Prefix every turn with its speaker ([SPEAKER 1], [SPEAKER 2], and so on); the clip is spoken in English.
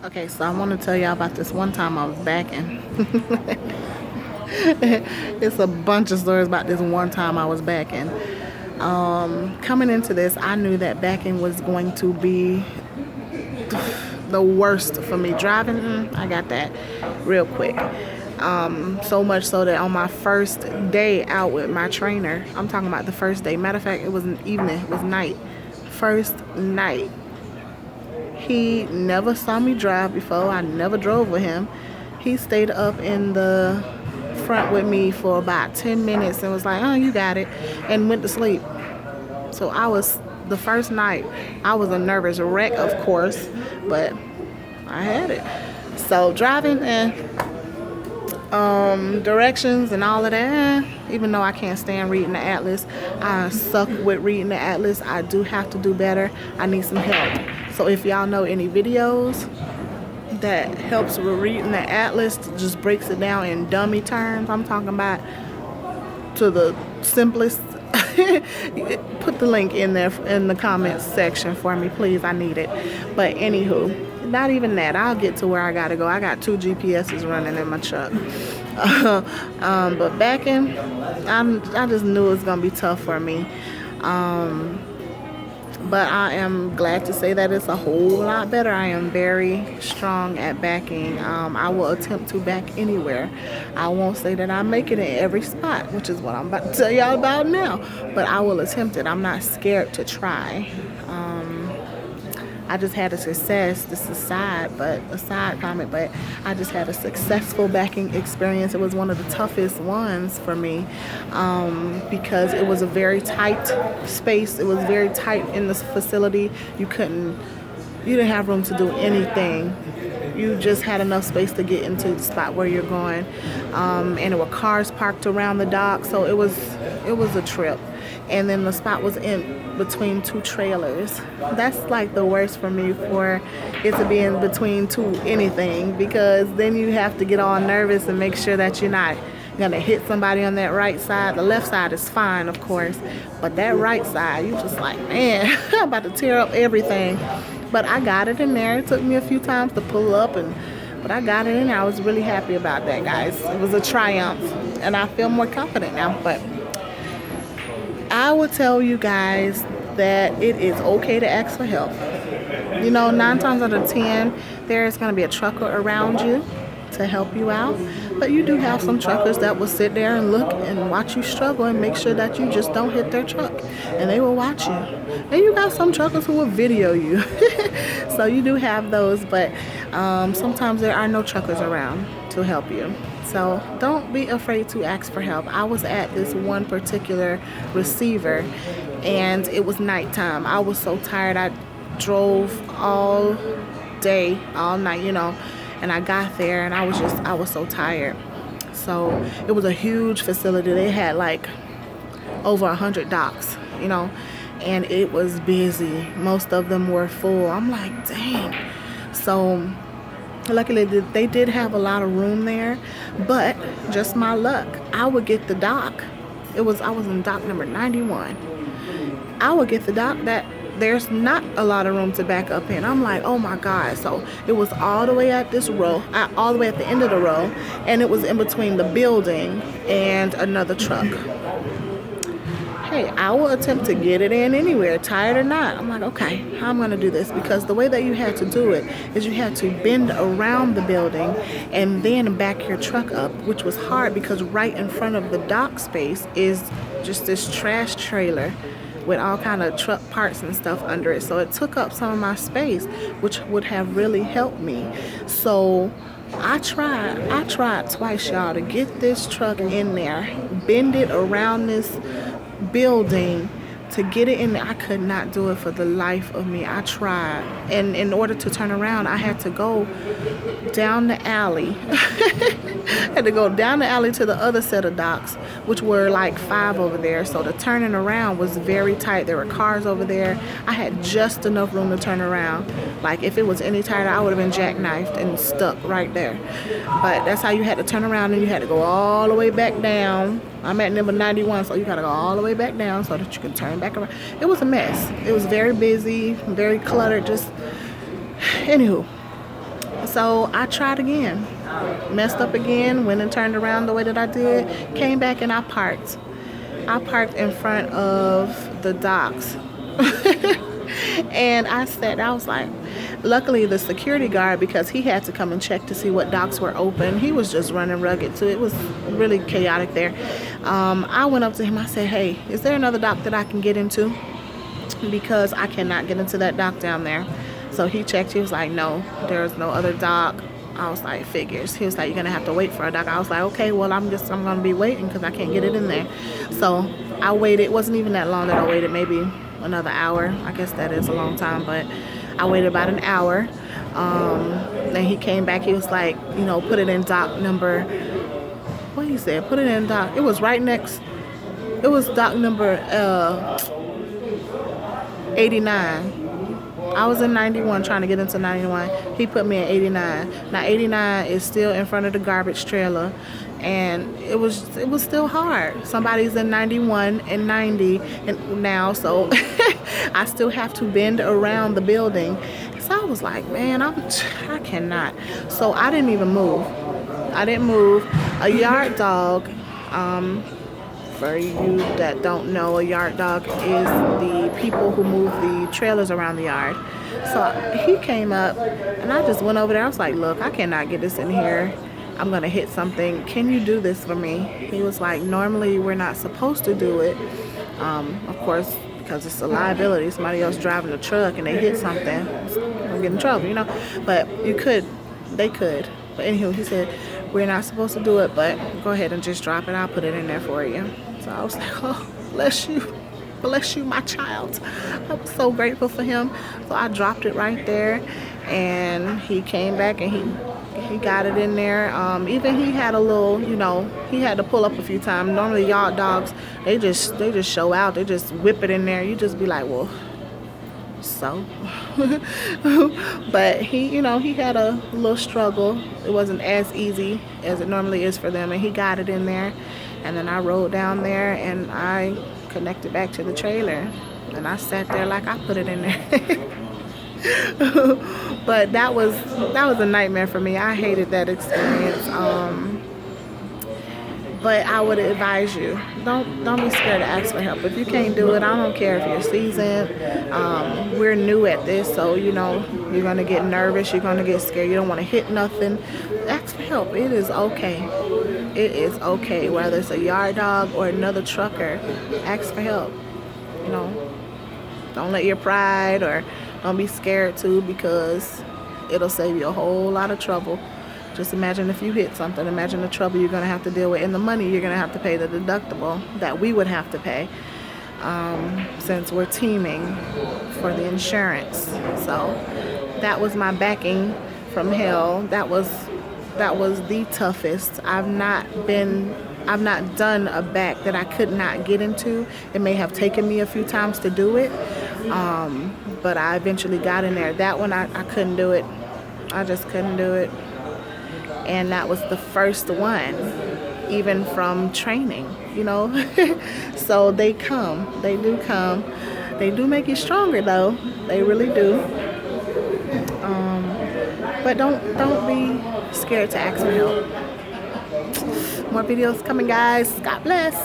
[SPEAKER 1] Okay, so I want to tell y'all about this one time I was backing. It's a bunch of stories about this one time I was backing. Coming into this, I knew that backing was going to be the worst for me. Driving, I got that real quick. So much so that on my first day out with my trainer, I'm talking about the first day. Matter of fact, it was an evening, it was night. First night. He never saw me drive before. I never drove with him. He stayed up in the front with me for about 10 minutes and was like, oh, you got it, and went to sleep. So the first night, I was a nervous wreck, of course, but I had it. So driving and directions and all of that, even though I can't stand reading the atlas, I suck with reading the atlas. I do have to do better. I need some help. So if y'all know any videos that helps with reading the atlas, just breaks it down in dummy terms, I'm talking about to the simplest, put the link in there in the comments section for me, please. I need it. But anywho, not even that. I'll get to where I gotta go. I got 2 GPSs running in my truck. But backing, I just knew it was gonna be tough for me. But I am glad to say that it's a whole lot better. I am very strong at backing. I will attempt to back anywhere. I won't say that I make it in every spot, which is what I'm about to tell y'all about now. But I will attempt it. I'm not scared to try. I just had a success. This is a side comment, but I just had a successful backing experience. It was one of the toughest ones for me because it was a very tight space. It was very tight in this facility. You didn't have room to do anything. You just had enough space to get into the spot where you're going, and there were cars parked around the dock, so it was a trip. And then the spot was in between 2 trailers. That's like the worst for me, for it to be in between 2 anything, because then you have to get all nervous and make sure that you're not gonna hit somebody on that right side. The left side is fine, of course, but that right side, you just like, man, I'm about to tear up everything. But I got it in there. It took me a few times to pull up, but I got it in there. I was really happy about that, guys. It was a triumph, and I feel more confident now. But I would tell you guys that it is okay to ask for help. 9 times out of 10, there is going to be a trucker around you to help you out. But you do have some truckers that will sit there and look and watch you struggle and make sure that you just don't hit their truck. And they will watch you. And you got some truckers who will video you. So you do have those, but sometimes there are no truckers around to help you. So don't be afraid to ask for help. I was at this one particular receiver and it was nighttime. I was so tired. I drove all day, all night, and I got there and I was so tired. So it was a huge facility. They had like over 100 docks, and it was busy. Most of them were full. I'm like, dang. So luckily, they did have a lot of room there, but just my luck, I would get the dock. I was in dock number 91. I would get the dock that there's not a lot of room to back up in. I'm like, oh my God. So it was all the way at this row, all the way at the end of the row, and it was in between the building and another truck. Hey, I will attempt to get it in anywhere, tired or not. I'm like, okay, how am I going to do this? Because the way that you had to do it is you had to bend around the building and then back your truck up, which was hard because right in front of the dock space is just this trash trailer with all kind of truck parts and stuff under it. So it took up some of my space, which would have really helped me. So I tried twice, y'all, to get this truck in there, bend it around this building to get it in there. I could not do it for the life of me. I tried, and in order to turn around, I had to go down the alley. Had to go down the alley to the other set of docks, which were like 5 over there. So the turning around was very tight. There were cars over there. I had just enough room to turn around. Like if it was any tighter, I would have been jackknifed and stuck right there. But that's how you had to turn around, and you had to go all the way back down. I'm at number 91, so you gotta go all the way back down so that you can turn back around. It was a mess. It was very busy, very cluttered. Just anywho, So I tried again, messed up again, went and turned around the way that I did, came back and I parked. I parked in front of the docks. And I was like, luckily the security guard, because he had to come and check to see what docks were open, he was just running rugged too. It was really chaotic there. I went up to him, I said, hey, is there another dock that I can get into? Because I cannot get into that dock down there. So he checked, he was like, no, there's no other dock. I was like, figures. He was like, you're gonna have to wait for a dock. I was like, okay, well, I'm gonna be waiting because I can't get it in there. So I waited. It wasn't even that long that I waited, maybe another hour. I guess that is a long time, but I waited about an hour. Then he came back, he was like, you know, put it in dock number, what he said, put it in dock. It was right next, it was dock number 89. I was in 91 trying to get into 91. He put me in 89. Now 89 is still in front of the garbage trailer, and it was still hard. Somebody's in 91 and 90 and now, so I still have to bend around the building. So I was like, man, I cannot. So I didn't even move. I didn't move. A yard dog, for you that don't know, a yard dog is the people who move the trailers around the yard. So he came up and I just went over there. I was like, look, I cannot get this in here. I'm gonna hit something. Can you do this for me? He was like, normally we're not supposed to do it. Of course, because it's a liability. Somebody else driving a truck and they hit something, we'll get in trouble, you know. But they could. But anywho, he said, we're not supposed to do it, but go ahead and just drop it. I'll put it in there for you. So I was like, oh, bless you, my child. I was so grateful for him. So I dropped it right there, and he came back and he got it in there. Even he had a little, you know, he had to pull up a few times. Normally yard dogs, they just show out. They just whip it in there. You just be like, well, so. But he, you know, he had a little struggle. It wasn't as easy as it normally is for them, and he got it in there. And then I rode down there and I connected back to the trailer, and I sat there like I put it in there. But that was a nightmare for me. I hated that experience. But I would advise you, don't be scared to ask for help. If you can't do it, I don't care if you're seasoned. We're new at this, so you know you're gonna get nervous, you're gonna get scared, you don't want to hit nothing. Ask for help. It is okay. It is okay, whether it's a yard dog or another trucker. Ask for help. You know, don't let your pride, or don't be scared too, because it'll save you a whole lot of trouble. Just imagine if you hit something. Imagine the trouble you're going to have to deal with, and the money you're going to have to pay, the deductible that we would have to pay, since we're teaming for the insurance. So that was my backing from hell. That was the toughest. I've not done a back that I could not get into. It may have taken me a few times to do it, but I eventually got in there. That one I couldn't do it. I just couldn't do it. And that was the first one, even from training, you know. So they do come. They do make you stronger though. They really do. But don't be scared to ask for help. More videos coming, guys. God bless.